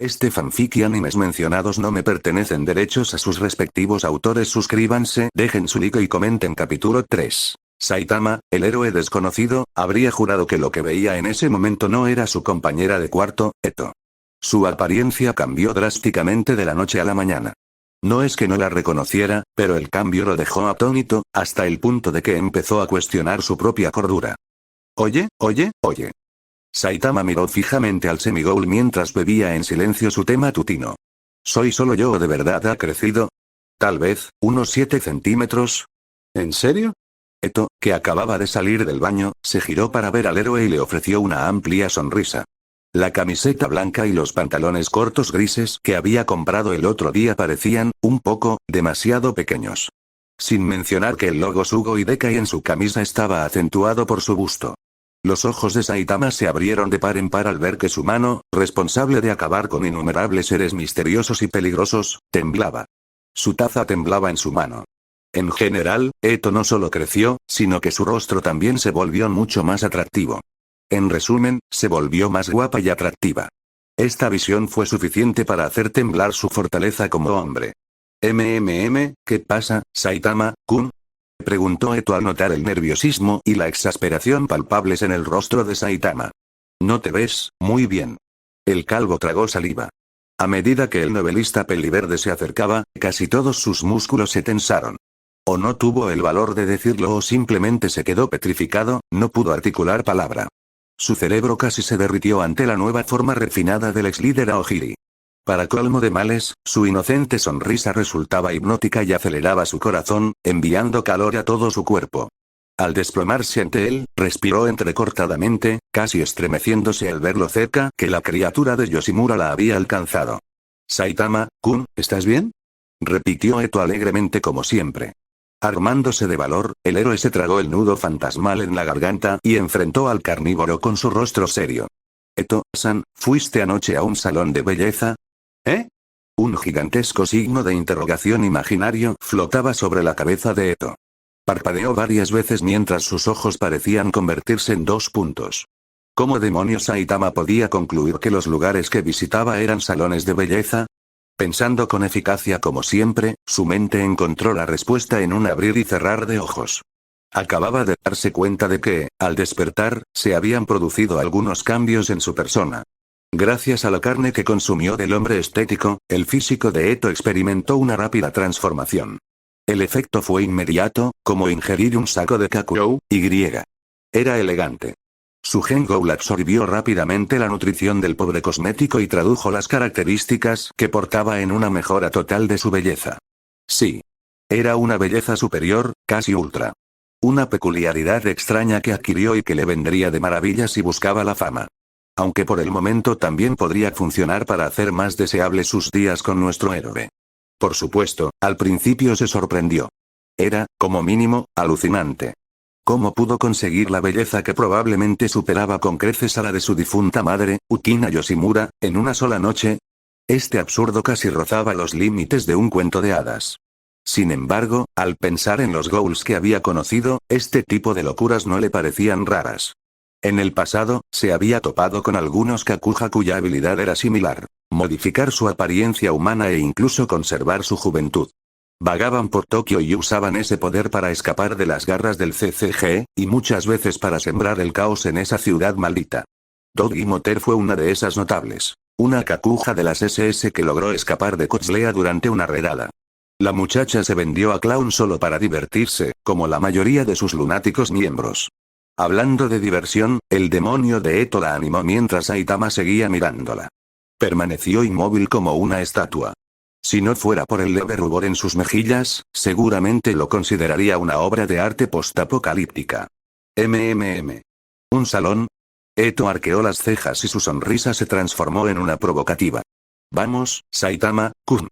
Este fanfic y animes mencionados no me pertenecen, derechos a sus respectivos autores. Suscríbanse, dejen su like y comenten. Capítulo 3. Saitama, el héroe desconocido, habría jurado que lo que veía en ese momento no era su compañera de cuarto, Eto. Su apariencia cambió drásticamente de la noche a la mañana. No es que no la reconociera, pero el cambio lo dejó atónito, hasta el punto de que empezó a cuestionar su propia cordura. Oye. Saitama miró fijamente al semigoul mientras bebía en silencio su té matutino. ¿Soy solo yo o de verdad ha crecido? Tal vez, unos 7 centímetros. ¿En serio? Eto, que acababa de salir del baño, se giró para ver al héroe y le ofreció una amplia sonrisa. La camiseta blanca y los pantalones cortos grises que había comprado el otro día parecían, demasiado pequeños. Sin mencionar que el logo Sugoi Dekai en su camisa estaba acentuado por su busto. Los ojos de Saitama se abrieron de par en par al ver que su mano, responsable de acabar con innumerables seres misteriosos y peligrosos, temblaba. Su taza temblaba en su mano. En general, Eto no solo creció, sino que su rostro también se volvió mucho más atractivo. En resumen, se volvió más guapa y atractiva. Esta visión fue suficiente para hacer temblar su fortaleza como hombre. ¿Qué pasa, Saitama-kun? Preguntó Eto al notar el nerviosismo y la exasperación palpables en el rostro de Saitama. No te ves muy bien. El calvo tragó saliva. A medida que el novelista peliverde se acercaba, casi todos sus músculos se tensaron. O no tuvo el valor de decirlo o simplemente se quedó petrificado, no pudo articular palabra. Su cerebro casi se derritió ante la nueva forma refinada del ex líder Aogiri. Para colmo de males, su inocente sonrisa resultaba hipnótica y aceleraba su corazón, enviando calor a todo su cuerpo. Al desplomarse ante él, respiró entrecortadamente, casi estremeciéndose al ver lo cerca que la criatura de Yoshimura la había alcanzado. Saitama-kun, ¿estás bien? Repitió Eto alegremente como siempre. Armándose de valor, el héroe se tragó el nudo fantasmal en la garganta y enfrentó al carnívoro con su rostro serio. Eto-san, ¿fuiste anoche a un salón de belleza? ¿Eh? Un gigantesco signo de interrogación imaginario flotaba sobre la cabeza de Eto. Parpadeó varias veces mientras sus ojos parecían convertirse en 2 puntos. ¿Cómo demonios Saitama podía concluir que los lugares que visitaba eran salones de belleza? Pensando con eficacia como siempre, su mente encontró la respuesta en un abrir y cerrar de ojos. Acababa de darse cuenta de que, al despertar, se habían producido algunos cambios en su persona. Gracias a la carne que consumió del hombre estético, el físico de Eto experimentó una rápida transformación. El efecto fue inmediato, como ingerir un saco de Kakurou, y. Era elegante. Su Gengoul absorbió rápidamente la nutrición del pobre cosmético y tradujo las características que portaba en una mejora total de su belleza. Sí. Era una belleza superior, casi ultra. Una peculiaridad extraña que adquirió y que le vendría de maravilla si buscaba la fama. Aunque por el momento también podría funcionar para hacer más deseables sus días con nuestro héroe. Por supuesto, al principio se sorprendió. Era, como mínimo, alucinante. ¿Cómo pudo conseguir la belleza que probablemente superaba con creces a la de su difunta madre, Ukina Yoshimura, en una sola noche? Este absurdo casi rozaba los límites de un cuento de hadas. Sin embargo, al pensar en los ghouls que había conocido, este tipo de locuras no le parecían raras. En el pasado, se había topado con algunos Kakuja cuya habilidad era similar: modificar su apariencia humana e incluso conservar su juventud. Vagaban por Tokio y usaban ese poder para escapar de las garras del CCG, y muchas veces para sembrar el caos en esa ciudad maldita. Dogi Moter fue una de esas notables. Una Kakuja de las SS que logró escapar de Kotslea durante una redada. La muchacha se vendió a clown solo para divertirse, como la mayoría de sus lunáticos miembros. Hablando de diversión, el demonio de Eto la animó mientras Saitama seguía mirándola. Permaneció inmóvil como una estatua. Si no fuera por el leve rubor en sus mejillas, seguramente lo consideraría una obra de arte postapocalíptica. ¿Un salón? Eto arqueó las cejas y su sonrisa se transformó en una provocativa. Vamos, Saitama-kun.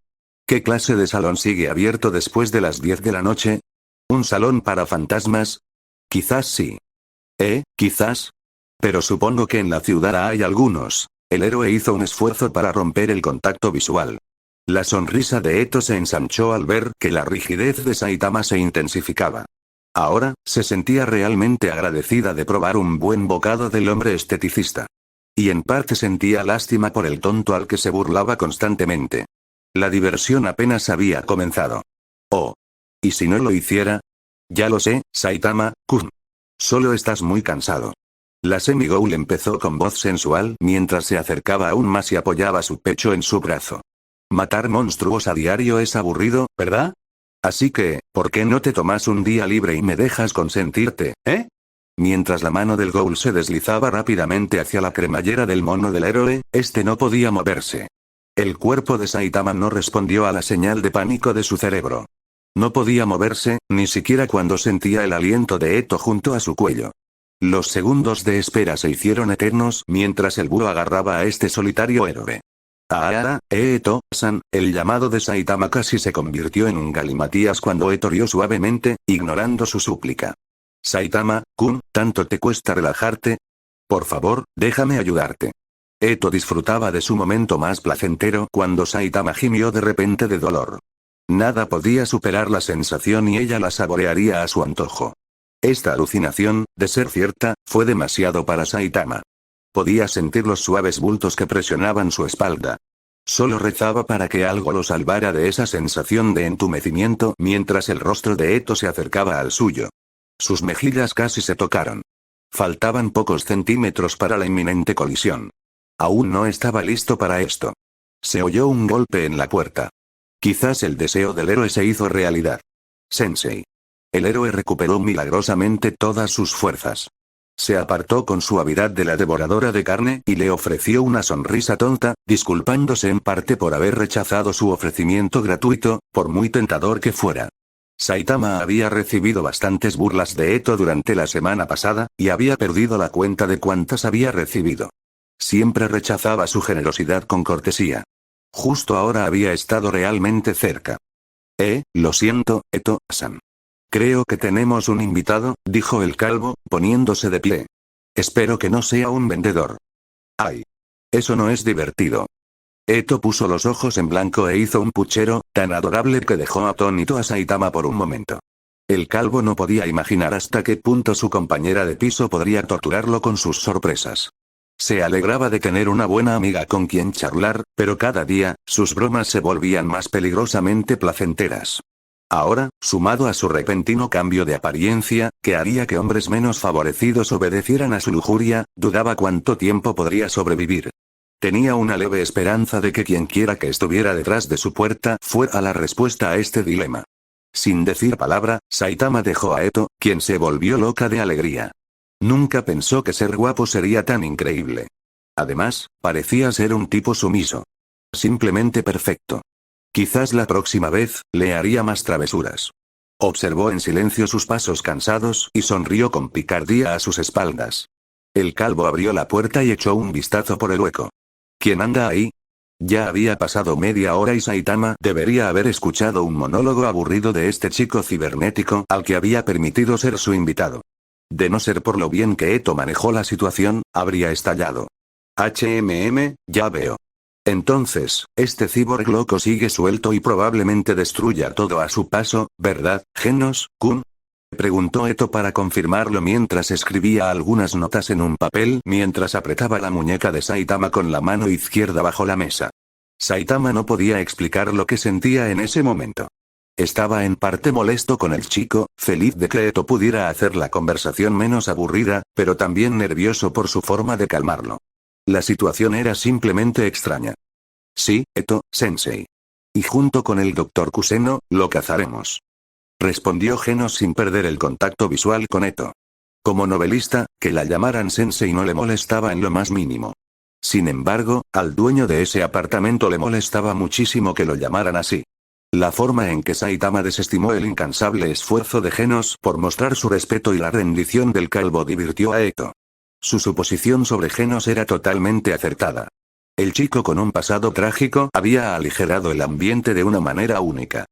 ¿Qué clase de salón sigue abierto después de las 10 de la noche? ¿Un salón para fantasmas? Quizás sí. Quizás. Pero supongo que en la ciudad hay algunos. El héroe hizo un esfuerzo para romper el contacto visual. La sonrisa de Eto se ensanchó al ver que la rigidez de Saitama se intensificaba. Ahora, se sentía realmente agradecida de probar un buen bocado del hombre esteticista. Y en parte sentía lástima por el tonto al que se burlaba constantemente. La diversión apenas había comenzado. Oh. ¿Y si no lo hiciera? Ya lo sé, Saitama-kun. Solo estás muy cansado. La Semi-Ghoul empezó con voz sensual mientras se acercaba aún más y apoyaba su pecho en su brazo. Matar monstruos a diario es aburrido, ¿verdad? Así que, ¿por qué no te tomas un día libre y me dejas consentirte, eh? Mientras la mano del Ghoul se deslizaba rápidamente hacia la cremallera del mono del héroe, este no podía moverse. El cuerpo de Saitama no respondió a la señal de pánico de su cerebro. No podía moverse, ni siquiera cuando sentía el aliento de Eto junto a su cuello. Los segundos de espera se hicieron eternos mientras el búho agarraba a este solitario héroe. Ahora, Eto-san, el llamado de Saitama casi se convirtió en un galimatías cuando Eto rió suavemente, ignorando su súplica. Saitama-kun, ¿tanto te cuesta relajarte? Por favor, déjame ayudarte. Eto disfrutaba de su momento más placentero cuando Saitama gimió de repente de dolor. Nada podía superar la sensación y ella la saborearía a su antojo. Esta alucinación, de ser cierta, fue demasiado para Saitama. Podía sentir los suaves bultos que presionaban su espalda. Solo rezaba para que algo lo salvara de esa sensación de entumecimiento mientras el rostro de Eto se acercaba al suyo. Sus mejillas casi se tocaron. Faltaban pocos centímetros para la inminente colisión. Aún no estaba listo para esto. Se oyó un golpe en la puerta. Quizás el deseo del héroe se hizo realidad. Sensei. El héroe recuperó milagrosamente todas sus fuerzas. Se apartó con suavidad de la devoradora de carne y le ofreció una sonrisa tonta, disculpándose en parte por haber rechazado su ofrecimiento gratuito, por muy tentador que fuera. Saitama había recibido bastantes burlas de Eto durante la semana pasada, y había perdido la cuenta de cuántas había recibido. Siempre rechazaba su generosidad con cortesía. Justo ahora había estado realmente cerca. Lo siento, Eto-san. Creo que tenemos un invitado, dijo el calvo, poniéndose de pie. Espero que no sea un vendedor. Ay. Eso no es divertido. Eto puso los ojos en blanco e hizo un puchero, tan adorable que dejó atónito a Saitama por un momento. El calvo no podía imaginar hasta qué punto su compañera de piso podría torturarlo con sus sorpresas. Se alegraba de tener una buena amiga con quien charlar, pero cada día, sus bromas se volvían más peligrosamente placenteras. Ahora, sumado a su repentino cambio de apariencia, que haría que hombres menos favorecidos obedecieran a su lujuria, dudaba cuánto tiempo podría sobrevivir. Tenía una leve esperanza de que quienquiera que estuviera detrás de su puerta fuera la respuesta a este dilema. Sin decir palabra, Saitama dejó a Eto, quien se volvió loca de alegría. Nunca pensó que ser guapo sería tan increíble. Además, parecía ser un tipo sumiso. Simplemente perfecto. Quizás la próxima vez, le haría más travesuras. Observó en silencio sus pasos cansados y sonrió con picardía a sus espaldas. El calvo abrió la puerta y echó un vistazo por el hueco. ¿Quién anda ahí? Ya había pasado media hora y Saitama debería haber escuchado un monólogo aburrido de este chico cibernético al que había permitido ser su invitado. De no ser por lo bien que Eto manejó la situación, habría estallado. Ya veo. Entonces, este cyborg loco sigue suelto y probablemente destruya todo a su paso, ¿verdad, Genos-kun? Preguntó Eto para confirmarlo mientras escribía algunas notas en un papel mientras apretaba la muñeca de Saitama con la mano izquierda bajo la mesa. Saitama no podía explicar lo que sentía en ese momento. Estaba en parte molesto con el chico, feliz de que Eto pudiera hacer la conversación menos aburrida, pero también nervioso por su forma de calmarlo. La situación era simplemente extraña. Sí, Eto-sensei. Y junto con el Dr. Kuseno, lo cazaremos. Respondió Genos sin perder el contacto visual con Eto. Como novelista, que la llamaran sensei no le molestaba en lo más mínimo. Sin embargo, al dueño de ese apartamento le molestaba muchísimo que lo llamaran así. La forma en que Saitama desestimó el incansable esfuerzo de Genos por mostrar su respeto y la rendición del calvo divirtió a Eto. Su suposición sobre Genos era totalmente acertada. El chico con un pasado trágico había aligerado el ambiente de una manera única.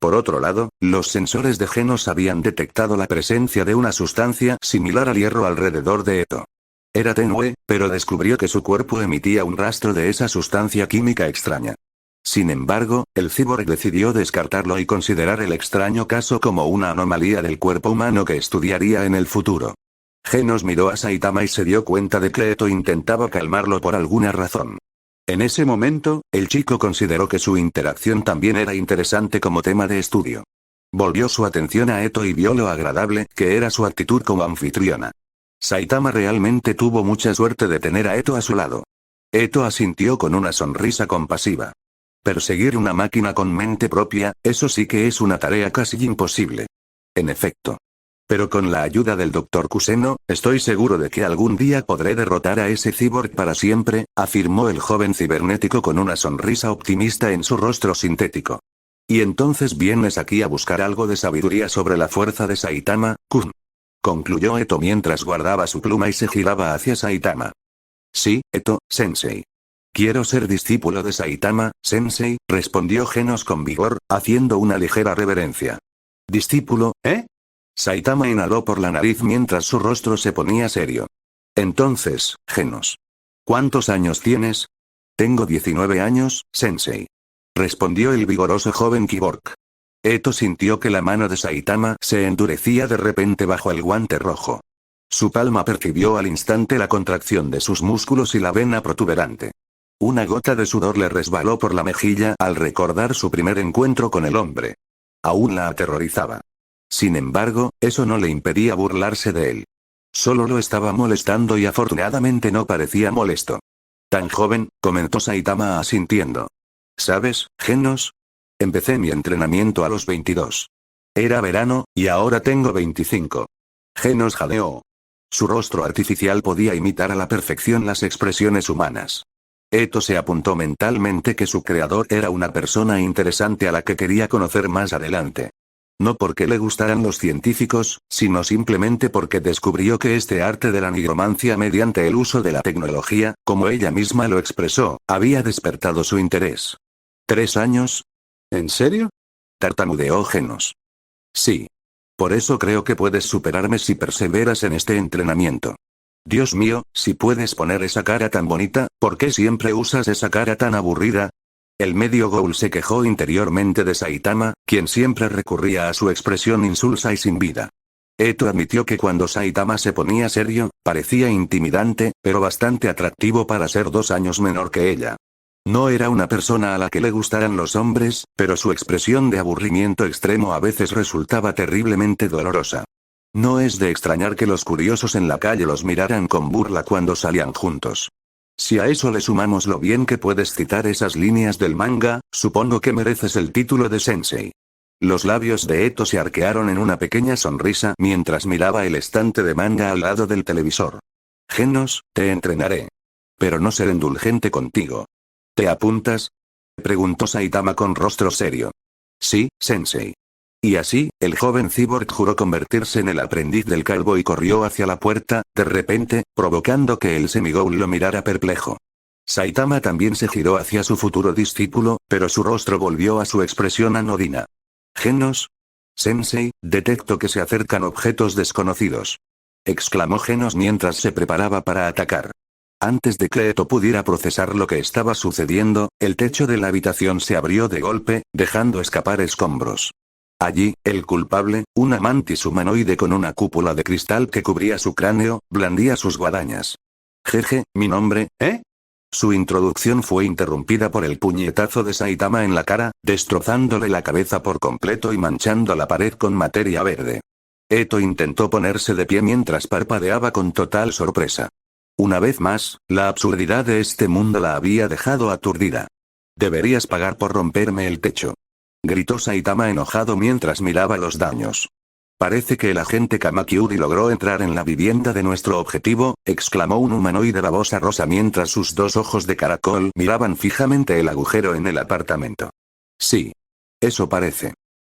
Por otro lado, los sensores de Genos habían detectado la presencia de una sustancia similar al hierro alrededor de Eto. Era tenue, pero descubrió que su cuerpo emitía un rastro de esa sustancia química extraña. Sin embargo, el cyborg decidió descartarlo y considerar el extraño caso como una anomalía del cuerpo humano que estudiaría en el futuro. Genos miró a Saitama y se dio cuenta de que Eto intentaba calmarlo por alguna razón. En ese momento, el chico consideró que su interacción también era interesante como tema de estudio. Volvió su atención a Eto y vio lo agradable que era su actitud como anfitriona. Saitama realmente tuvo mucha suerte de tener a Eto a su lado. Eto asintió con una sonrisa compasiva. Perseguir una máquina con mente propia, eso sí que es una tarea casi imposible. En efecto. Pero con la ayuda del Dr. Kuseno, estoy seguro de que algún día podré derrotar a ese cyborg para siempre, afirmó el joven cibernético con una sonrisa optimista en su rostro sintético. Y entonces vienes aquí a buscar algo de sabiduría sobre la fuerza de Saitama-kun. Concluyó Eto mientras guardaba su pluma y se giraba hacia Saitama. Sí, Eto, sensei. Quiero ser discípulo de Saitama, sensei, respondió Genos con vigor, haciendo una ligera reverencia. ¿Discípulo, eh? Saitama inhaló por la nariz mientras su rostro se ponía serio. Entonces, Genos. ¿Cuántos años tienes? Tengo 19 años, sensei. Respondió el vigoroso joven cyborg. Eto sintió que la mano de Saitama se endurecía de repente bajo el guante rojo. Su palma percibió al instante la contracción de sus músculos y la vena protuberante. Una gota de sudor le resbaló por la mejilla al recordar su primer encuentro con el hombre. Aún la aterrorizaba. Sin embargo, eso no le impedía burlarse de él. Solo lo estaba molestando y afortunadamente no parecía molesto. Tan joven, comentó Saitama asintiendo. ¿Sabes, Genos? Empecé mi entrenamiento a los 22. Era verano, y ahora tengo 25. Genos jadeó. Su rostro artificial podía imitar a la perfección las expresiones humanas. Eto se apuntó mentalmente que su creador era una persona interesante a la que quería conocer más adelante. No porque le gustaran los científicos, sino simplemente porque descubrió que este arte de la nigromancia mediante el uso de la tecnología, como ella misma lo expresó, había despertado su interés. ¿3 años? ¿En serio? Tartamudeó Genos. Sí. Por eso creo que puedes superarme si perseveras en este entrenamiento. Dios mío, si puedes poner esa cara tan bonita, ¿por qué siempre usas esa cara tan aburrida? El medio Ghoul se quejó interiormente de Saitama, quien siempre recurría a su expresión insulsa y sin vida. Eto admitió que cuando Saitama se ponía serio, parecía intimidante, pero bastante atractivo para ser 2 años menor que ella. No era una persona a la que le gustaran los hombres, pero su expresión de aburrimiento extremo a veces resultaba terriblemente dolorosa. No es de extrañar que los curiosos en la calle los miraran con burla cuando salían juntos. Si a eso le sumamos lo bien que puedes citar esas líneas del manga, supongo que mereces el título de sensei. Los labios de Eto se arquearon en una pequeña sonrisa mientras miraba el estante de manga al lado del televisor. Genos, te entrenaré. Pero no seré indulgente contigo. ¿Te apuntas? Preguntó Saitama con rostro serio. Sí, sensei. Y así, el joven cyborg juró convertirse en el aprendiz del calvo y corrió hacia la puerta, de repente, provocando que el semigoul lo mirara perplejo. Saitama también se giró hacia su futuro discípulo, pero su rostro volvió a su expresión anodina. Genos. Sensei, detecto que se acercan objetos desconocidos. Exclamó Genos mientras se preparaba para atacar. Antes de que Eto pudiera procesar lo que estaba sucediendo, el techo de la habitación se abrió de golpe, dejando escapar escombros. Allí, el culpable, una mantis humanoide con una cúpula de cristal que cubría su cráneo, blandía sus guadañas. Jeje, mi nombre, ¿eh? Su introducción fue interrumpida por el puñetazo de Saitama en la cara, destrozándole la cabeza por completo y manchando la pared con materia verde. Eto intentó ponerse de pie mientras parpadeaba con total sorpresa. Una vez más, la absurdidad de este mundo la había dejado aturdida. Deberías pagar por romperme el techo. Gritó Saitama enojado mientras miraba los daños. Parece que el agente Kamakuri logró entrar en la vivienda de nuestro objetivo, exclamó un humanoide babosa rosa mientras sus 2 ojos de caracol miraban fijamente el agujero en el apartamento. Sí. Eso parece.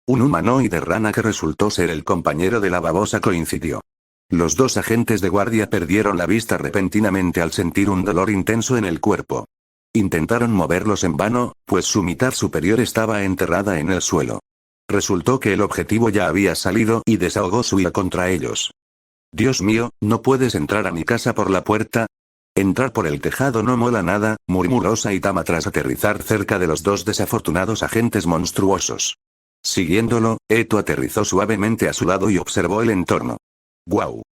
Un humanoide rana que resultó ser el compañero de la babosa coincidió. Los 2 agentes de guardia perdieron la vista repentinamente al sentir un dolor intenso en el cuerpo. Intentaron moverlos en vano, pues su mitad superior estaba enterrada en el suelo. Resultó que el objetivo ya había salido y desahogó su ira contra ellos. Dios mío, ¿no puedes entrar a mi casa por la puerta? Entrar por el tejado no mola nada, murmuró Saitama tras aterrizar cerca de los 2 desafortunados agentes monstruosos. Siguiéndolo, Eto aterrizó suavemente a su lado y observó el entorno. ¡Guau!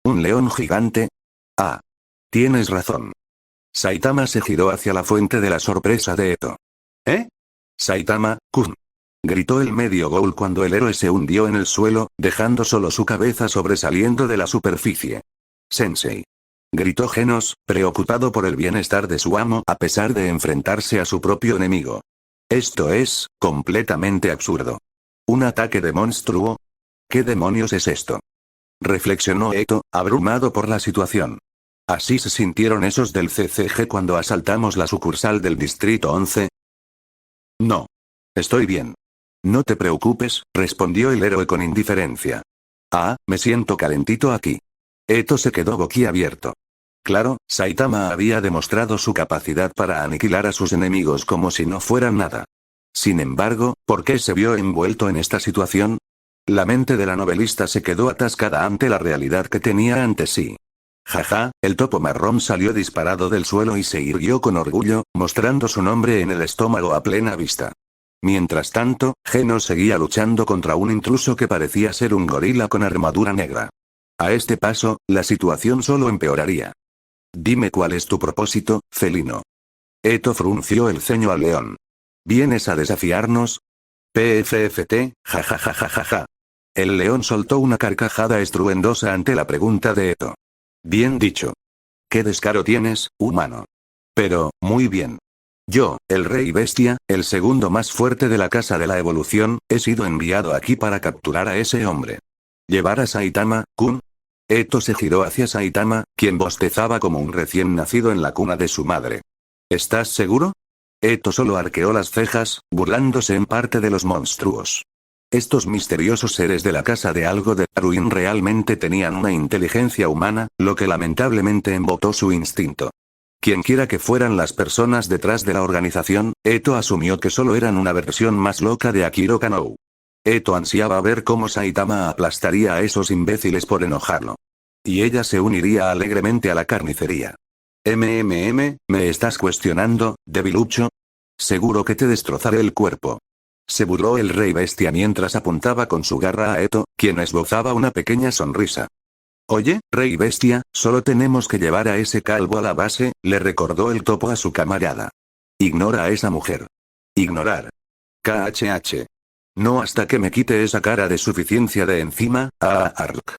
¿Un león gigante? Ah. Tienes razón. Saitama se giró hacia la fuente de la sorpresa de Eto. ¿Eh? Saitama-kun. Gritó el medio ghoul cuando el héroe se hundió en el suelo, dejando solo su cabeza sobresaliendo de la superficie. Sensei. Gritó Genos, preocupado por el bienestar de su amo a pesar de enfrentarse a su propio enemigo. Esto es, completamente absurdo. ¿Un ataque de monstruo? ¿Qué demonios es esto? Reflexionó Eto, abrumado por la situación. ¿Así se sintieron esos del CCG cuando asaltamos la sucursal del Distrito 11? No. Estoy bien. No te preocupes, respondió el héroe con indiferencia. Ah, me siento calentito aquí. Eto se quedó boquiabierto. Claro, Saitama había demostrado su capacidad para aniquilar a sus enemigos como si no fueran nada. Sin embargo, ¿por qué se vio envuelto en esta situación? La mente de la novelista se quedó atascada ante la realidad que tenía ante sí. Jaja, el topo marrón salió disparado del suelo y se irguió con orgullo, mostrando su nombre en el estómago a plena vista. Mientras tanto, Genos seguía luchando contra un intruso que parecía ser un gorila con armadura negra. A este paso, la situación solo empeoraría. Dime cuál es tu propósito, felino. Eto frunció el ceño al león. ¿Vienes a desafiarnos? PFFT, jajajajajaja. El león soltó una carcajada estruendosa ante la pregunta de Eto. Bien dicho. ¿Qué descaro tienes, humano? Pero, muy bien. Yo, el rey bestia, el segundo más fuerte de la casa de la evolución, he sido enviado aquí para capturar a ese hombre. ¿Llevar a Saitama-kun? Eto se giró hacia Saitama, quien bostezaba como un recién nacido en la cuna de su madre. ¿Estás seguro? Eto solo arqueó las cejas, burlándose en parte de los monstruos. Estos misteriosos seres de la casa de algo de Taruin realmente tenían una inteligencia humana, lo que lamentablemente embotó su instinto. Quienquiera que fueran las personas detrás de la organización, Eto asumió que solo eran una versión más loca de Akiro Kanou. Eto ansiaba ver cómo Saitama aplastaría a esos imbéciles por enojarlo. Y ella se uniría alegremente a la carnicería. ¿Me estás cuestionando, debilucho? Seguro que te destrozaré el cuerpo. Se burló el rey bestia mientras apuntaba con su garra a Eto, quien esbozaba una pequeña sonrisa. Oye, rey bestia, solo tenemos que llevar a ese calvo a la base, le recordó el topo a su camarada. Ignora a esa mujer. Ignorar. KHH. No hasta que me quite esa cara de suficiencia de encima, ark.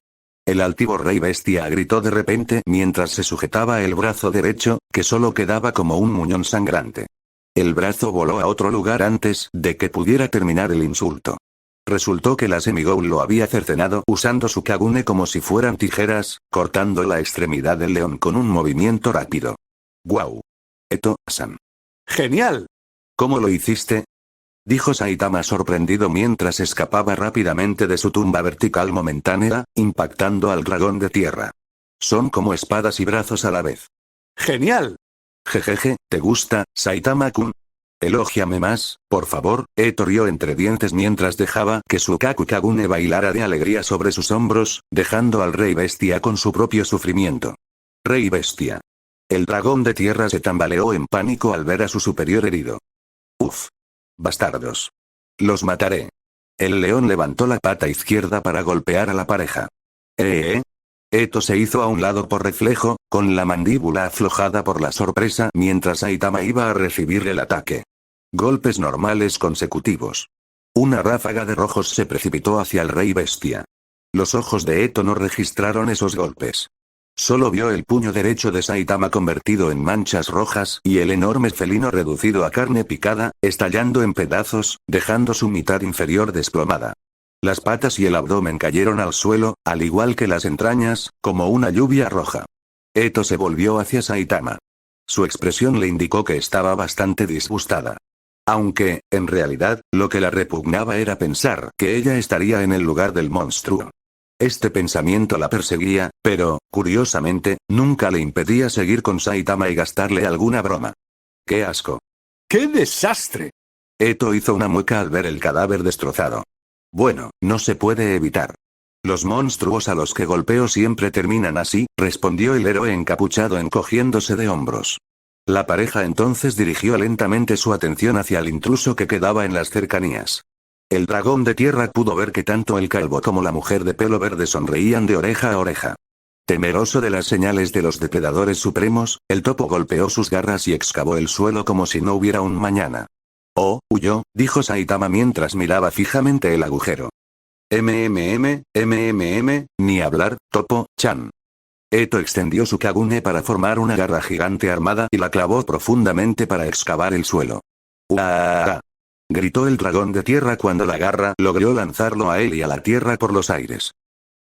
El altivo rey bestia gritó de repente mientras se sujetaba el brazo derecho, que solo quedaba como un muñón sangrante. El brazo voló a otro lugar antes de que pudiera terminar el insulto. Resultó que la Semighoul lo había cercenado usando su Kagune como si fueran tijeras, cortando la extremidad del león con un movimiento rápido. ¡Guau! Eto-san. ¡Genial! ¿Cómo lo hiciste? Dijo Saitama sorprendido mientras escapaba rápidamente de su tumba vertical momentánea, impactando al dragón de tierra. Son como espadas y brazos a la vez. ¡Genial! Jejeje, ¿te gusta, Saitama-kun? Elógiame más, por favor, Eto rió entre dientes mientras dejaba que su Kaku Kagune bailara de alegría sobre sus hombros, dejando al rey bestia con su propio sufrimiento. Rey bestia. El dragón de tierra se tambaleó en pánico al ver a su superior herido. Uf. Bastardos. Los mataré. El león levantó la pata izquierda para golpear a la pareja. Eto se hizo a un lado por reflejo, con la mandíbula aflojada por la sorpresa mientras Saitama iba a recibir el ataque. Golpes normales consecutivos. Una ráfaga de rojos se precipitó hacia el rey bestia. Los ojos de Eto no registraron esos golpes. Solo vio el puño derecho de Saitama convertido en manchas rojas y el enorme felino reducido a carne picada, estallando en pedazos, dejando su mitad inferior desplomada. Las patas y el abdomen cayeron al suelo, al igual que las entrañas, como una lluvia roja. Eto se volvió hacia Saitama. Su expresión le indicó que estaba bastante disgustada. Aunque, en realidad, lo que la repugnaba era pensar que ella estaría en el lugar del monstruo. Este pensamiento la perseguía, pero, curiosamente, nunca le impedía seguir con Saitama y gastarle alguna broma. ¡Qué asco! ¡Qué desastre! Eto hizo una mueca al ver el cadáver destrozado. Bueno, no se puede evitar. Los monstruos a los que golpeo siempre terminan así, respondió el héroe encapuchado encogiéndose de hombros. La pareja entonces dirigió lentamente su atención hacia el intruso que quedaba en las cercanías. El dragón de tierra pudo ver que tanto el calvo como la mujer de pelo verde sonreían de oreja a oreja. Temeroso de las señales de los depredadores supremos, el topo golpeó sus garras y excavó el suelo como si no hubiera un mañana. Oh, huyó, dijo Saitama mientras miraba fijamente el agujero. Ni hablar, topo-chan. Eto extendió su Kagune para formar una garra gigante armada y la clavó profundamente para excavar el suelo. ¡Uaaah! Gritó el dragón de tierra cuando la garra logró lanzarlo a él y a la tierra por los aires.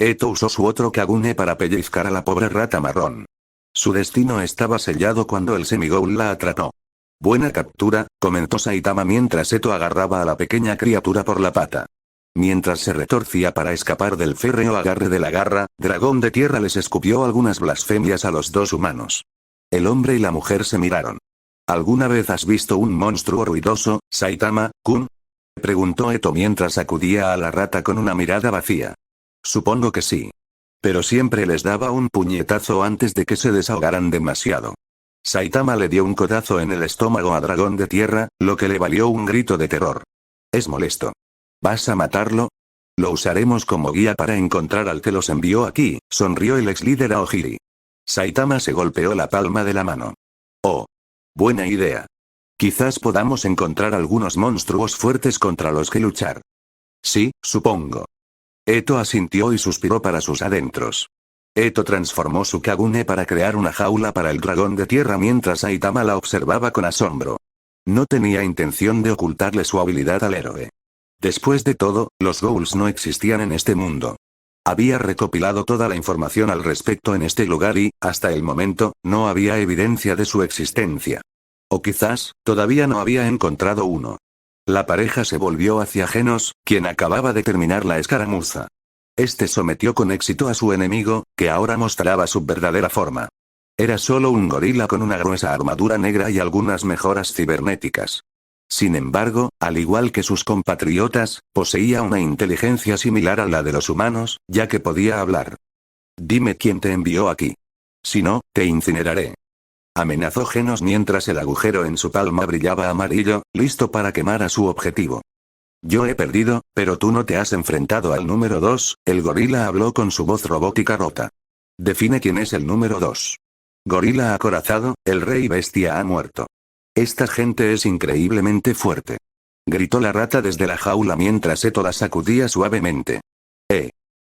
Eto usó su otro Kagune para pellizcar a la pobre rata marrón. Su destino estaba sellado cuando el Semigoul la atrapó. Buena captura, comentó Saitama mientras Eto agarraba a la pequeña criatura por la pata. Mientras se retorcía para escapar del férreo agarre de la garra, Dragón de Tierra les escupió algunas blasfemias a los dos humanos. El hombre y la mujer se miraron. ¿Alguna vez has visto un monstruo ruidoso, Saitama-kun? Preguntó Eto mientras sacudía a la rata con una mirada vacía. Supongo que sí. Pero siempre les daba un puñetazo antes de que se desahogaran demasiado. Saitama le dio un codazo en el estómago a Dragón de Tierra, lo que le valió un grito de terror. Es molesto. ¿Vas a matarlo? Lo usaremos como guía para encontrar al que los envió aquí, sonrió el ex líder Aogiri. Saitama se golpeó la palma de la mano. Oh. Buena idea. Quizás podamos encontrar algunos monstruos fuertes contra los que luchar. Sí, supongo. Eto asintió y suspiró para sus adentros. Eto transformó su Kagune para crear una jaula para el dragón de tierra mientras Saitama la observaba con asombro. No tenía intención de ocultarle su habilidad al héroe. Después de todo, los ghouls no existían en este mundo. Había recopilado toda la información al respecto en este lugar y, hasta el momento, no había evidencia de su existencia. O quizás, todavía no había encontrado uno. La pareja se volvió hacia Genos, quien acababa de terminar la escaramuza. Este sometió con éxito a su enemigo, que ahora mostraba su verdadera forma. Era solo un gorila con una gruesa armadura negra y algunas mejoras cibernéticas. Sin embargo, al igual que sus compatriotas, poseía una inteligencia similar a la de los humanos, ya que podía hablar. Dime quién te envió aquí. Si no, te incineraré. Amenazó Genos mientras el agujero en su palma brillaba amarillo, listo para quemar a su objetivo. Yo he perdido, pero tú no te has enfrentado al número 2, el gorila habló con su voz robótica rota. Define quién es el número 2. Gorila acorazado, el rey bestia ha muerto. Esta gente es increíblemente fuerte. Gritó la rata desde la jaula mientras Eto la sacudía suavemente.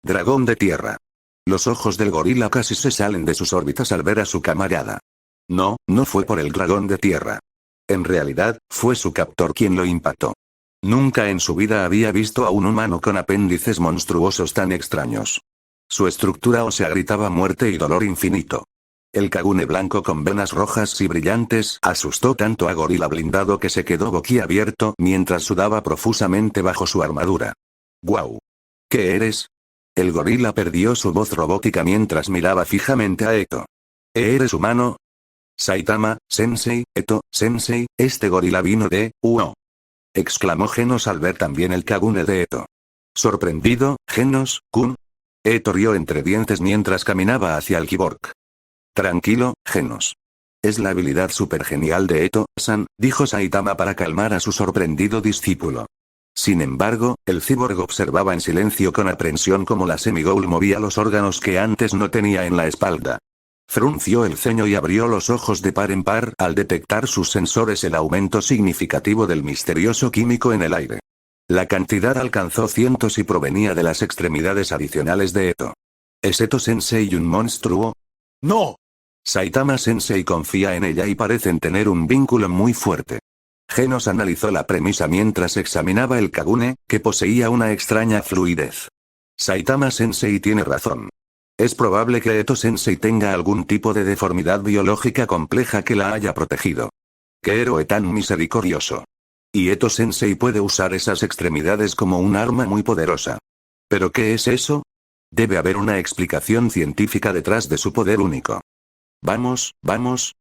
Dragón de tierra. Los ojos del gorila casi se salen de sus órbitas al ver a su camarada. No, no fue por el dragón de tierra. En realidad, fue su captor quien lo impactó. Nunca en su vida había visto a un humano con apéndices monstruosos tan extraños. Su estructura ósea gritaba muerte y dolor infinito. El Kagune blanco con venas rojas y brillantes asustó tanto a Gorila blindado que se quedó boquiabierto mientras sudaba profusamente bajo su armadura. ¡Guau! ¿Qué eres? El gorila perdió su voz robótica mientras miraba fijamente a Eto. ¿Eres humano? Saitama, Sensei, Eto, Sensei, este gorila vino de, Uo. Exclamó Genos al ver también el Kagune de Eto. Sorprendido, Genos-kun. Eto rió entre dientes mientras caminaba hacia el Kiborg. Tranquilo, Genos. Es la habilidad super genial de Eto-san, dijo Saitama para calmar a su sorprendido discípulo. Sin embargo, el cyborg observaba en silencio con aprensión cómo la Semigoul movía los órganos que antes no tenía en la espalda. Frunció el ceño y abrió los ojos de par en par al detectar sus sensores el aumento significativo del misterioso químico en el aire. La cantidad alcanzó cientos y provenía de las extremidades adicionales de Eto. ¿Es Eto-sensei un monstruo? ¡No! Saitama-sensei confía en ella y parecen tener un vínculo muy fuerte. Genos analizó la premisa mientras examinaba el Kagune, que poseía una extraña fluidez. Saitama-sensei tiene razón. Es probable que Eto-sensei tenga algún tipo de deformidad biológica compleja que la haya protegido. ¡Qué héroe tan misericordioso! Y Eto-sensei puede usar esas extremidades como un arma muy poderosa. ¿Pero qué es eso? Debe haber una explicación científica detrás de su poder único. Vamos,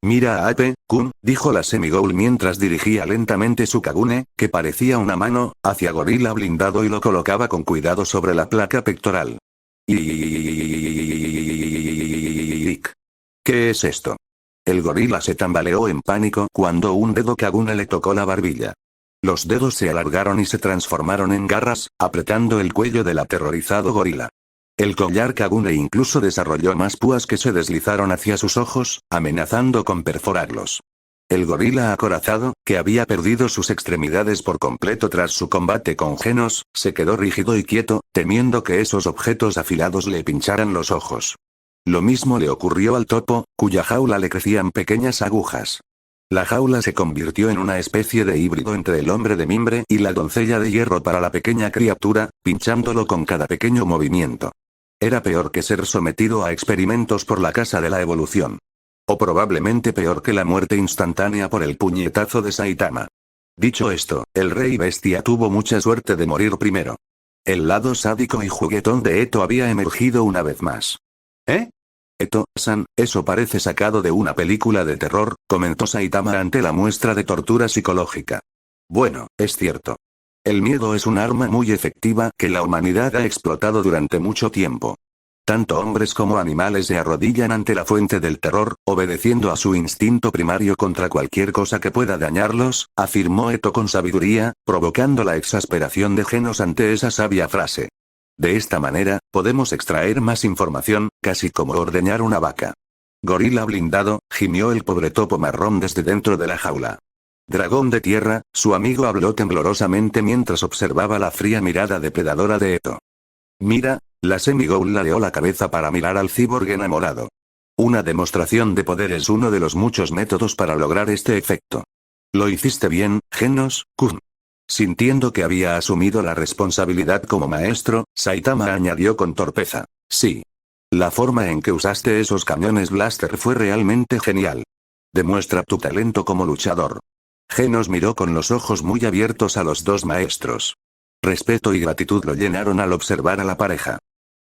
mira a Ape-kun, dijo la Semigoul mientras dirigía lentamente su Kagune, que parecía una mano, hacia Gorila blindado y lo colocaba con cuidado sobre la placa pectoral. ¿Qué es esto? El gorila se tambaleó en pánico cuando un dedo Kagune le tocó la barbilla. Los dedos se alargaron y se transformaron en garras, apretando el cuello del aterrorizado gorila. El collar Kagune incluso desarrolló más púas que se deslizaron hacia sus ojos, amenazando con perforarlos. El gorila acorazado, que había perdido sus extremidades por completo tras su combate con Genos, se quedó rígido y quieto, temiendo que esos objetos afilados le pincharan los ojos. Lo mismo le ocurrió al topo, cuya jaula le crecían pequeñas agujas. La jaula se convirtió en una especie de híbrido entre el hombre de mimbre y la doncella de hierro para la pequeña criatura, pinchándolo con cada pequeño movimiento. Era peor que ser sometido a experimentos por la Casa de la Evolución. O probablemente peor que la muerte instantánea por el puñetazo de Saitama. Dicho esto, el rey bestia tuvo mucha suerte de morir primero. El lado sádico y juguetón de Eto había emergido una vez más. ¿Eh? Eto-san, eso parece sacado de una película de terror, comentó Saitama ante la muestra de tortura psicológica. Bueno, es cierto. El miedo es un arma muy efectiva que la humanidad ha explotado durante mucho tiempo. Tanto hombres como animales se arrodillan ante la fuente del terror, obedeciendo a su instinto primario contra cualquier cosa que pueda dañarlos, afirmó Eto con sabiduría, provocando la exasperación de Genos ante esa sabia frase. De esta manera, podemos extraer más información, casi como ordeñar una vaca. Gorila blindado, gimió el pobre topo marrón desde dentro de la jaula. Dragón de tierra, su amigo habló temblorosamente mientras observaba la fría mirada depredadora de Eto. Mira, la Semi-Ghoul ladeó la cabeza para mirar al cyborg enamorado. Una demostración de poder es uno de los muchos métodos para lograr este efecto. Lo hiciste bien, Genos-kun. Sintiendo que había asumido la responsabilidad como maestro, Saitama añadió con torpeza. Sí. La forma en que usaste esos cañones blaster fue realmente genial. Demuestra tu talento como luchador. Genos miró con los ojos muy abiertos a los dos maestros. Respeto y gratitud lo llenaron al observar a la pareja.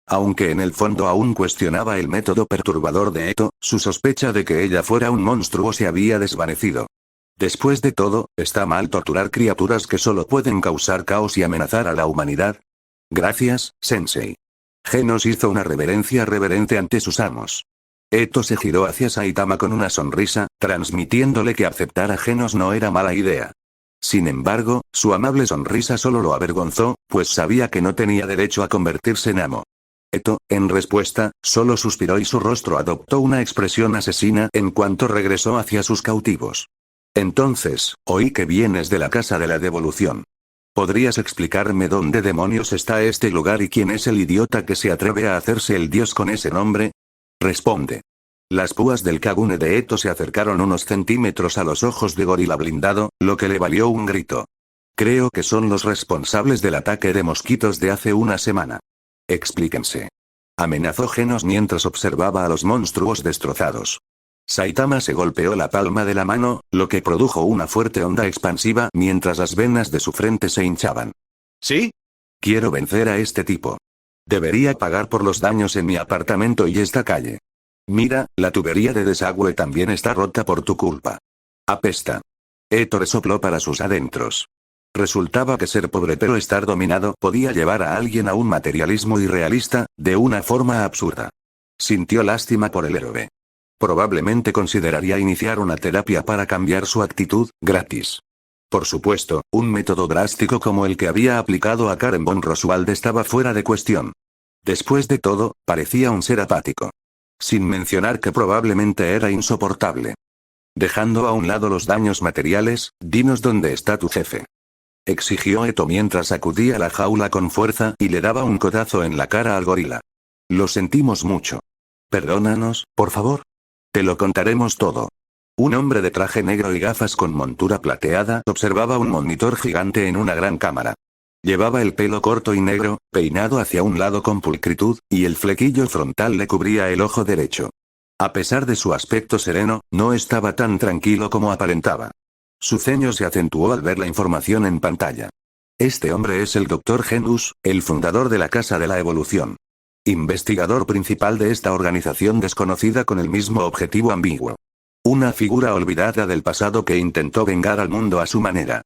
Aunque en el fondo aún cuestionaba el método perturbador de Eto, su sospecha de que ella fuera un monstruo se había desvanecido. Después de todo, ¿está mal torturar criaturas que solo pueden causar caos y amenazar a la humanidad? Gracias, Sensei. Genos hizo una reverencia reverente ante sus amos. Eto se giró hacia Saitama con una sonrisa, transmitiéndole que aceptar a Genos no era mala idea. Sin embargo, su amable sonrisa solo lo avergonzó, pues sabía que no tenía derecho a convertirse en amo. Eto, en respuesta, solo suspiró y su rostro adoptó una expresión asesina en cuanto regresó hacia sus cautivos. Entonces, oí que vienes de la Casa de la Devolución. ¿Podrías explicarme dónde demonios está este lugar y quién es el idiota que se atreve a hacerse el dios con ese nombre? Responde. Las púas del Kagune de Eto se acercaron unos centímetros a los ojos de Gorila blindado, lo que le valió un grito. Creo que son los responsables del ataque de mosquitos de hace una semana. Explíquense. Amenazó Genos mientras observaba a los monstruos destrozados. Saitama se golpeó la palma de la mano, lo que produjo una fuerte onda expansiva mientras las venas de su frente se hinchaban. ¿Sí? Quiero vencer a este tipo. Debería pagar por los daños en mi apartamento y esta calle. Mira, la tubería de desagüe también está rota por tu culpa. Apesta. Eto resopló para sus adentros. Resultaba que ser pobre pero estar dominado podía llevar a alguien a un materialismo irrealista, de una forma absurda. Sintió lástima por el héroe. Probablemente consideraría iniciar una terapia para cambiar su actitud, gratis. Por supuesto, un método drástico como el que había aplicado a Karen von Roswald estaba fuera de cuestión. Después de todo, parecía un ser apático. Sin mencionar que probablemente era insoportable. Dejando a un lado los daños materiales, dinos dónde está tu jefe. Exigió Eto mientras sacudía la jaula con fuerza y le daba un codazo en la cara al gorila. Lo sentimos mucho. Perdónanos, por favor. Te lo contaremos todo. Un hombre de traje negro y gafas con montura plateada observaba un monitor gigante en una gran cámara. Llevaba el pelo corto y negro, peinado hacia un lado con pulcritud, y el flequillo frontal le cubría el ojo derecho. A pesar de su aspecto sereno, no estaba tan tranquilo como aparentaba. Su ceño se acentuó al ver la información en pantalla. Este hombre es el Dr. Genos, el fundador de la Casa de la Evolución. Investigador principal de esta organización desconocida con el mismo objetivo ambiguo. Una figura olvidada del pasado que intentó vengar al mundo a su manera.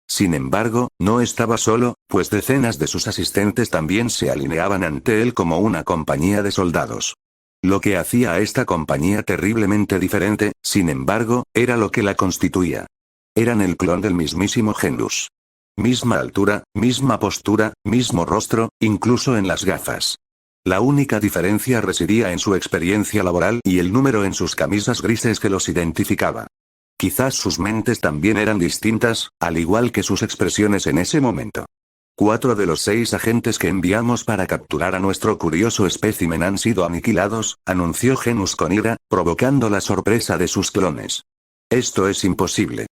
Sin embargo, no estaba solo, pues decenas de sus asistentes también se alineaban ante él como una compañía de soldados. Lo que hacía a esta compañía terriblemente diferente, sin embargo, era lo que la constituía. Eran el clon del mismísimo Genos. Misma altura, misma postura, mismo rostro, incluso en las gafas. La única diferencia residía en su experiencia laboral y el número en sus camisas grises que los identificaba. Quizás sus mentes también eran distintas, al igual que sus expresiones en ese momento. 4 de los 6 agentes que enviamos para capturar a nuestro curioso espécimen han sido aniquilados, anunció Genus con ira, provocando la sorpresa de sus clones. Esto es imposible.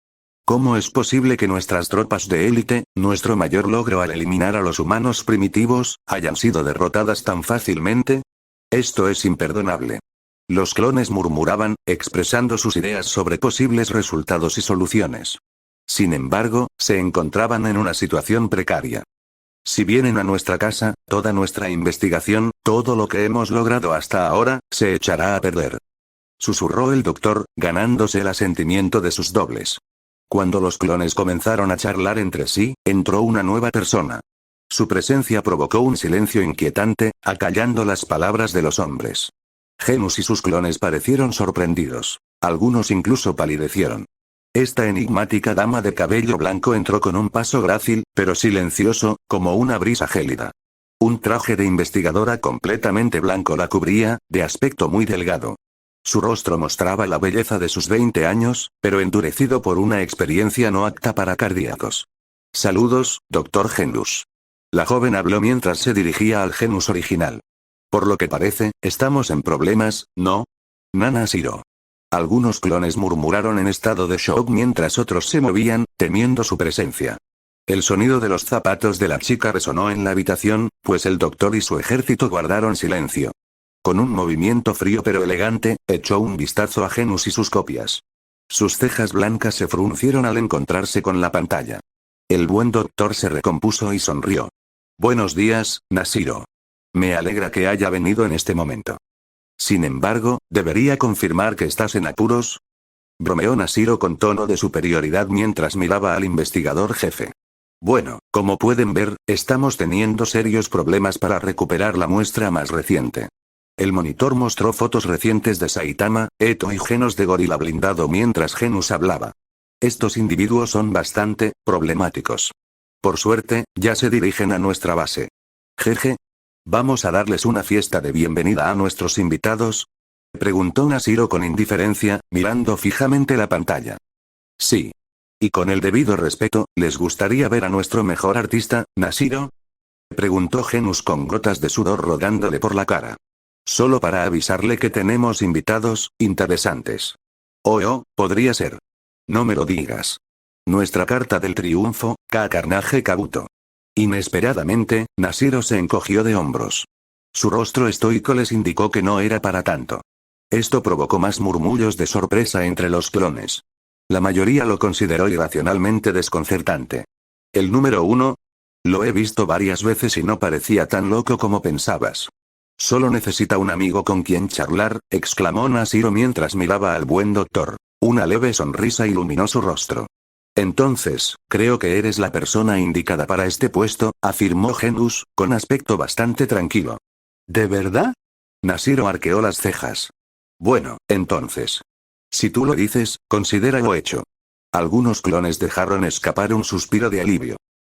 ¿Cómo es posible que nuestras tropas de élite, nuestro mayor logro al eliminar a los humanos primitivos, hayan sido derrotadas tan fácilmente? Esto es imperdonable. Los clones murmuraban, expresando sus ideas sobre posibles resultados y soluciones. Sin embargo, se encontraban en una situación precaria. Si vienen a nuestra casa, toda nuestra investigación, todo lo que hemos logrado hasta ahora, se echará a perder. Susurró el doctor, ganándose el asentimiento de sus dobles. Cuando los clones comenzaron a charlar entre sí, entró una nueva persona. Su presencia provocó un silencio inquietante, acallando las palabras de los hombres. Genus y sus clones parecieron sorprendidos. Algunos incluso palidecieron. Esta enigmática dama de cabello blanco entró con un paso grácil, pero silencioso, como una brisa gélida. Un traje de investigadora completamente blanco la cubría, de aspecto muy delgado. Su rostro mostraba la belleza de sus 20 años, pero endurecido por una experiencia no apta para cardíacos. Saludos, Dr. Genus. La joven habló mientras se dirigía al Genus original. Por lo que parece, estamos en problemas, ¿no? Nana Shiro. Algunos clones murmuraron en estado de shock mientras otros se movían, temiendo su presencia. El sonido de los zapatos de la chica resonó en la habitación, pues el doctor y su ejército guardaron silencio. Con un movimiento frío pero elegante, echó un vistazo a Genus y sus copias. Sus cejas blancas se fruncieron al encontrarse con la pantalla. El buen doctor se recompuso y sonrió. Buenos días, Nashiro. Me alegra que haya venido en este momento. Sin embargo, ¿debería confirmar que estás en apuros? Bromeó Nashiro con tono de superioridad mientras miraba al investigador jefe. Bueno, como pueden ver, estamos teniendo serios problemas para recuperar la muestra más reciente. El monitor mostró fotos recientes de Saitama, Eto y Genos de gorila blindado mientras Genus hablaba. Estos individuos son bastante problemáticos. Por suerte, ya se dirigen a nuestra base. Jeje. ¿Vamos a darles una fiesta de bienvenida a nuestros invitados? Preguntó Nashiro con indiferencia, mirando fijamente la pantalla. Sí. Y con el debido respeto, ¿les gustaría ver a nuestro mejor artista, Nashiro? Preguntó Genus con gotas de sudor rodándole por la cara. Solo para avisarle que tenemos invitados, interesantes. Oh, podría ser. No me lo digas. Nuestra carta del triunfo, Carnage Kabuto. Inesperadamente, Nashiro se encogió de hombros. Su rostro estoico les indicó que no era para tanto. Esto provocó más murmullos de sorpresa entre los clones. La mayoría lo consideró irracionalmente desconcertante. El número 1. Lo he visto varias veces y no parecía tan loco como pensabas. Solo necesita un amigo con quien charlar, exclamó Nashiro mientras miraba al buen doctor. Una leve sonrisa iluminó su rostro. Entonces, creo que eres la persona indicada para este puesto, afirmó Genus, con aspecto bastante tranquilo. ¿De verdad? Nashiro arqueó las cejas. Bueno, entonces. Si tú lo dices, considéralo hecho. Algunos clones dejaron escapar un suspiro de alivio.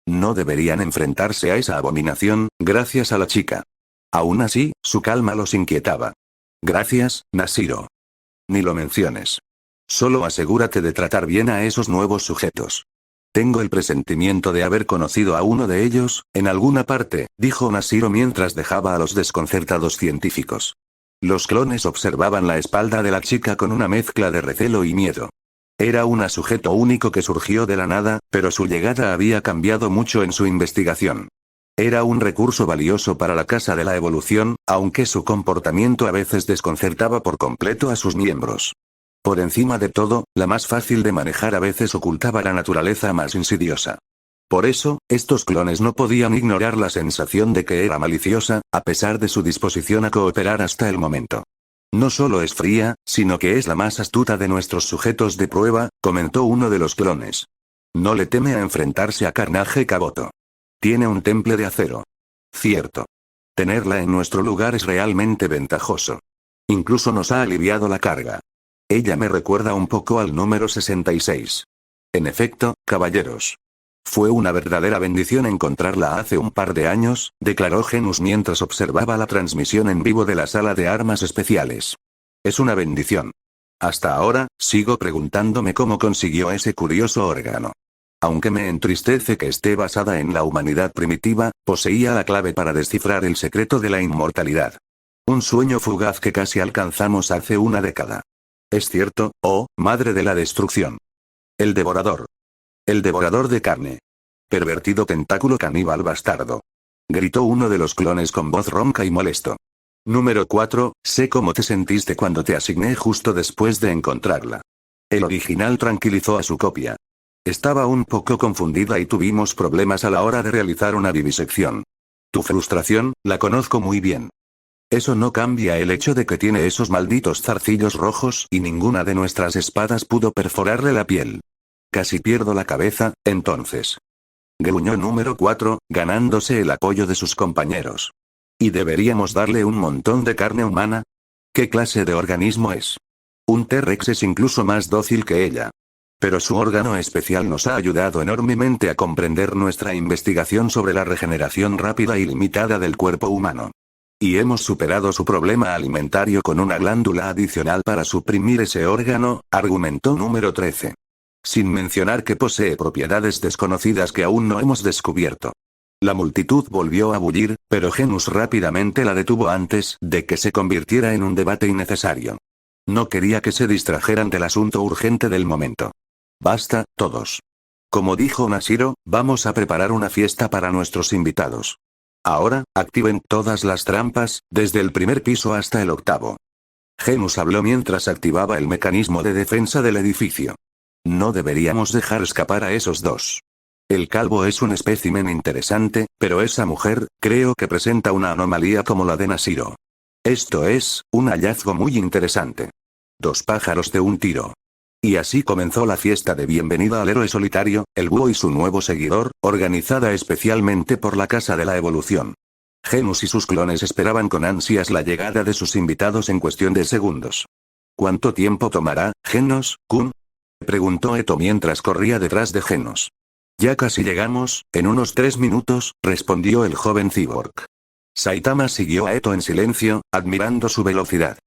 No deberían enfrentarse a esa abominación, gracias a la chica. Aún así, su calma los inquietaba. Gracias, Nashiro. Ni lo menciones. Solo asegúrate de tratar bien a esos nuevos sujetos. Tengo el presentimiento de haber conocido a uno de ellos, en alguna parte, dijo Nashiro mientras dejaba a los desconcertados científicos. Los clones observaban la espalda de la chica con una mezcla de recelo y miedo. Era un sujeto único que surgió de la nada, pero su llegada había cambiado mucho en su investigación. Era un recurso valioso para la Casa de la Evolución, aunque su comportamiento a veces desconcertaba por completo a sus miembros. Por encima de todo, la más fácil de manejar a veces ocultaba la naturaleza más insidiosa. Por eso, estos clones no podían ignorar la sensación de que era maliciosa, a pesar de su disposición a cooperar hasta el momento. No solo es fría, sino que es la más astuta de nuestros sujetos de prueba, comentó uno de los clones. No le teme a enfrentarse a Carnage Kabuto. Tiene un temple de acero. Cierto. Tenerla en nuestro lugar es realmente ventajoso. Incluso nos ha aliviado la carga. Ella me recuerda un poco al número 66. En efecto, caballeros. Fue una verdadera bendición encontrarla hace un par de años, declaró Genus mientras observaba la transmisión en vivo de la sala de armas especiales. Es una bendición. Hasta ahora, sigo preguntándome cómo consiguió ese curioso órgano. Aunque me entristece que esté basada en la humanidad primitiva, poseía la clave para descifrar el secreto de la inmortalidad. Un sueño fugaz que casi alcanzamos hace una década. Es cierto, oh, madre de la destrucción. El devorador. El devorador de carne. Pervertido tentáculo caníbal bastardo. Gritó uno de los clones con voz ronca y molesto. Número 4, sé cómo te sentiste cuando te asigné justo después de encontrarla. El original tranquilizó a su copia. Estaba un poco confundida y tuvimos problemas a la hora de realizar una vivisección. Tu frustración, la conozco muy bien. Eso no cambia el hecho de que tiene esos malditos zarcillos rojos y ninguna de nuestras espadas pudo perforarle la piel. Casi pierdo la cabeza, entonces. Gruñó número 4, ganándose el apoyo de sus compañeros. ¿Y deberíamos darle un montón de carne humana? ¿Qué clase de organismo es? Un T-Rex es incluso más dócil que ella. Pero su órgano especial nos ha ayudado enormemente a comprender nuestra investigación sobre la regeneración rápida y limitada del cuerpo humano. Y hemos superado su problema alimentario con una glándula adicional para suprimir ese órgano, argumentó número 13. Sin mencionar que posee propiedades desconocidas que aún no hemos descubierto. La multitud volvió a bullir, pero Genus rápidamente la detuvo antes de que se convirtiera en un debate innecesario. No quería que se distrajeran del asunto urgente del momento. Basta, todos. Como dijo Nashiro, vamos a preparar una fiesta para nuestros invitados. Ahora, activen todas las trampas, desde el primer piso hasta el 8º. Genus habló mientras activaba el mecanismo de defensa del edificio. No deberíamos dejar escapar a esos dos. El calvo es un espécimen interesante, pero esa mujer, creo que presenta una anomalía como la de Nashiro. Esto es, un hallazgo muy interesante. 2 pájaros de un tiro. Y así comenzó la fiesta de bienvenida al héroe solitario, el búho y su nuevo seguidor, organizada especialmente por la Casa de la Evolución. Genus y sus clones esperaban con ansias la llegada de sus invitados en cuestión de segundos. ¿Cuánto tiempo tomará, Genos-kun? Preguntó Eto mientras corría detrás de Genos. Ya casi llegamos, en unos 3 minutos, respondió el joven cyborg. Saitama siguió a Eto en silencio, admirando su velocidad.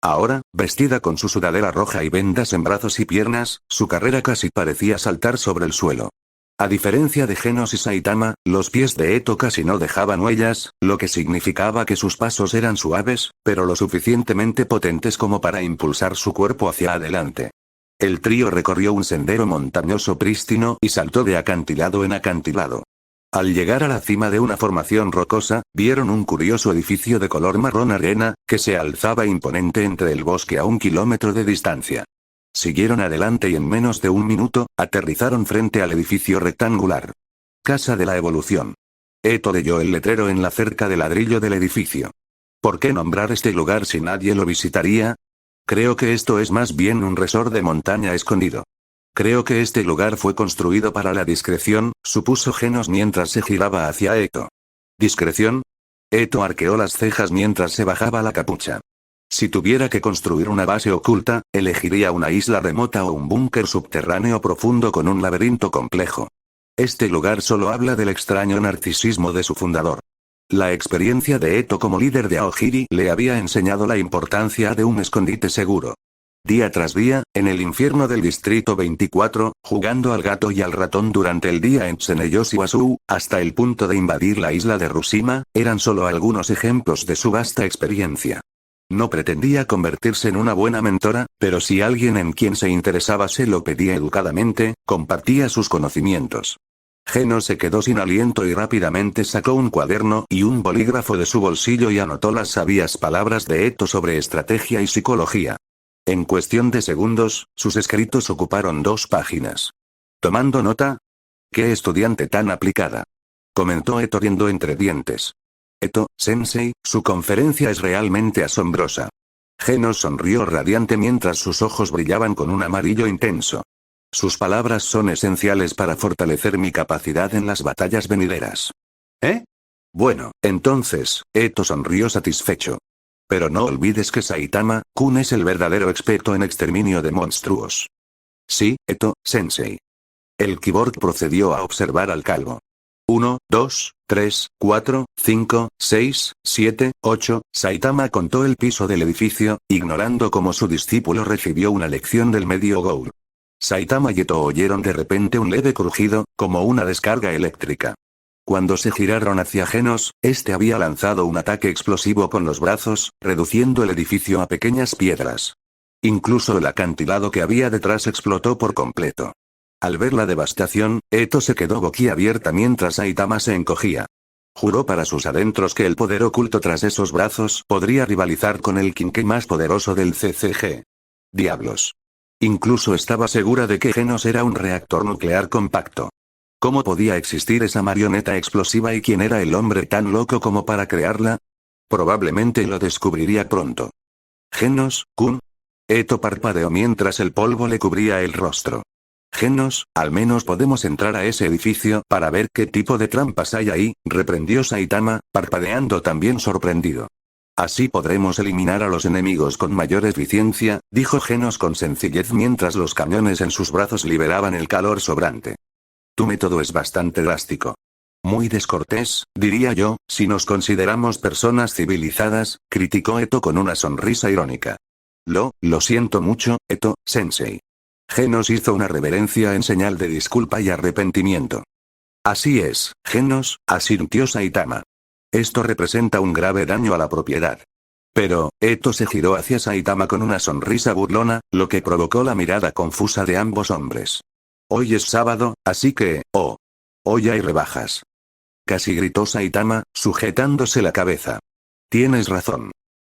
Ahora, vestida con su sudadera roja y vendas en brazos y piernas, su carrera casi parecía saltar sobre el suelo. A diferencia de Genos y Saitama, los pies de Eto casi no dejaban huellas, lo que significaba que sus pasos eran suaves, pero lo suficientemente potentes como para impulsar su cuerpo hacia adelante. El trío recorrió un sendero montañoso prístino y saltó de acantilado en acantilado. Al llegar a la cima de una formación rocosa, vieron un curioso edificio de color marrón arena, que se alzaba imponente entre el bosque a 1 kilómetro de distancia. Siguieron adelante y en menos de 1 minuto, aterrizaron frente al edificio rectangular. Casa de la Evolución. Eto leyó el letrero en la cerca de ladrillo del edificio. ¿Por qué nombrar este lugar si nadie lo visitaría? Creo que esto es más bien un resort de montaña escondido. Creo que este lugar fue construido para la discreción, supuso Genos mientras se giraba hacia Eto. ¿Discreción? Eto arqueó las cejas mientras se bajaba la capucha. Si tuviera que construir una base oculta, elegiría una isla remota o un búnker subterráneo profundo con un laberinto complejo. Este lugar solo habla del extraño narcisismo de su fundador. La experiencia de Eto como líder de Aogiri le había enseñado la importancia de un escondite seguro. Día tras día, en el infierno del Distrito 24, jugando al gato y al ratón durante el día en Tsuneyoshi-wasu, hasta el punto de invadir la isla de Rushima, eran solo algunos ejemplos de su vasta experiencia. No pretendía convertirse en una buena mentora, pero si alguien en quien se interesaba se lo pedía educadamente, compartía sus conocimientos. Genos se quedó sin aliento y rápidamente sacó un cuaderno y un bolígrafo de su bolsillo y anotó las sabias palabras de Eto sobre estrategia y psicología. En cuestión de segundos, sus escritos ocuparon 2 páginas. ¿Tomando nota? ¡Qué estudiante tan aplicada! Comentó Eto riendo entre dientes. Eto, sensei, su conferencia es realmente asombrosa. Genos sonrió radiante mientras sus ojos brillaban con un amarillo intenso. Sus palabras son esenciales para fortalecer mi capacidad en las batallas venideras. ¿Eh? Bueno, entonces, Eto sonrió satisfecho. Pero no olvides que Saitama-kun es el verdadero experto en exterminio de monstruos. Sí, Eto, sensei. El Kyborg procedió a observar al calvo. 1, 2, 3, 4, 5, 6, 7, 8, Saitama contó el piso del edificio, ignorando cómo su discípulo recibió una lección del medio Gour. Saitama y Eto oyeron de repente un leve crujido, como una descarga eléctrica. Cuando se giraron hacia Genos, este había lanzado un ataque explosivo con los brazos, reduciendo el edificio a pequeñas piedras. Incluso el acantilado que había detrás explotó por completo. Al ver la devastación, Eto se quedó boquiabierta mientras Saitama se encogía. Juró para sus adentros que el poder oculto tras esos brazos podría rivalizar con el Kinkei más poderoso del CCG. Diablos. Incluso estaba segura de que Genos era un reactor nuclear compacto. ¿Cómo podía existir esa marioneta explosiva y quién era el hombre tan loco como para crearla? Probablemente lo descubriría pronto. Genos-kun. Eto parpadeó mientras el polvo le cubría el rostro. Genos, al menos podemos entrar a ese edificio para ver qué tipo de trampas hay ahí, reprendió Saitama, parpadeando también sorprendido. Así podremos eliminar a los enemigos con mayor eficiencia, dijo Genos con sencillez mientras los cañones en sus brazos liberaban el calor sobrante. Tu método es bastante drástico. Muy descortés, diría yo, si nos consideramos personas civilizadas, criticó Eto con una sonrisa irónica. Lo siento mucho, Eto-sensei. Genos hizo una reverencia en señal de disculpa y arrepentimiento. Así es, Genos, asintió Saitama. Esto representa un grave daño a la propiedad. Pero, Eto se giró hacia Saitama con una sonrisa burlona, lo que provocó la mirada confusa de ambos hombres. Hoy es sábado, así que, hoy hay rebajas. Casi gritó Saitama, sujetándose la cabeza. Tienes razón.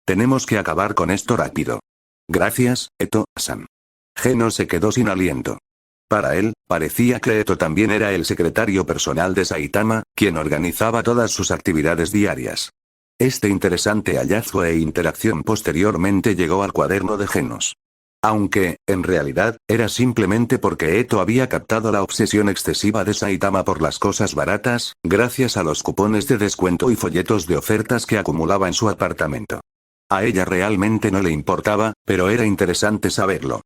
Tenemos que acabar con esto rápido. Gracias, Eto-san. Genos se quedó sin aliento. Para él, parecía que Eto también era el secretario personal de Saitama, quien organizaba todas sus actividades diarias. Este interesante hallazgo e interacción posteriormente llegó al cuaderno de Genos. Aunque, en realidad, era simplemente porque Eto había captado la obsesión excesiva de Saitama por las cosas baratas, gracias a los cupones de descuento y folletos de ofertas que acumulaba en su apartamento. A ella realmente no le importaba, pero era interesante saberlo.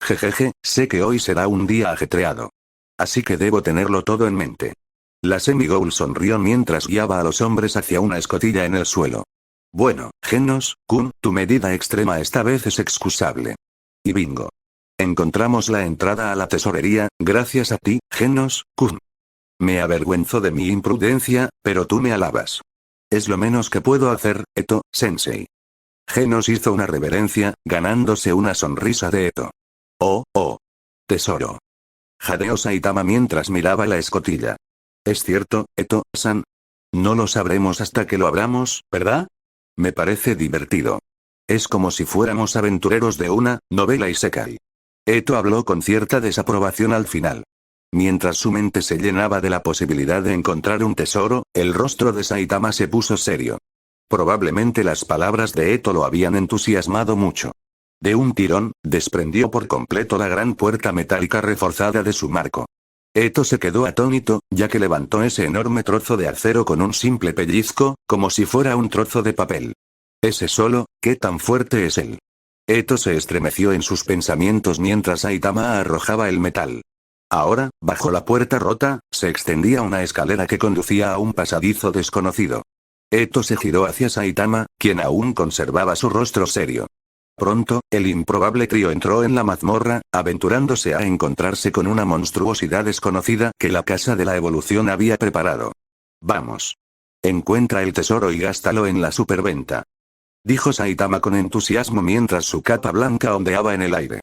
Jejeje, sé que hoy será un día ajetreado. Así que debo tenerlo todo en mente. La Semi-Ghoul sonrió mientras guiaba a los hombres hacia una escotilla en el suelo. Bueno, Genos-kun, tu medida extrema esta vez es excusable. Y bingo. Encontramos la entrada a la tesorería, gracias a ti, Genos-kun. Me avergüenzo de mi imprudencia, pero tú me alabas. Es lo menos que puedo hacer, Eto-sensei. Genos hizo una reverencia, ganándose una sonrisa de Eto. Oh. Tesoro. Jadeó Saitama mientras miraba la escotilla. Es cierto, Eto-san. No lo sabremos hasta que lo abramos, ¿verdad? Me parece divertido. Es como si fuéramos aventureros de una novela isekai. Eto habló con cierta desaprobación al final. Mientras su mente se llenaba de la posibilidad de encontrar un tesoro, el rostro de Saitama se puso serio. Probablemente las palabras de Eto lo habían entusiasmado mucho. De un tirón, desprendió por completo la gran puerta metálica reforzada de su marco. Eto se quedó atónito, ya que levantó ese enorme trozo de acero con un simple pellizco, como si fuera un trozo de papel. Ese solo, ¿qué tan fuerte es él? Eto se estremeció en sus pensamientos mientras Saitama arrojaba el metal. Ahora, bajo la puerta rota, se extendía una escalera que conducía a un pasadizo desconocido. Eto se giró hacia Saitama, quien aún conservaba su rostro serio. Pronto, el improbable trío entró en la mazmorra, aventurándose a encontrarse con una monstruosidad desconocida que la Casa de la Evolución había preparado. Vamos. Encuentra el tesoro y gástalo en la superventa. Dijo Saitama con entusiasmo mientras su capa blanca ondeaba en el aire.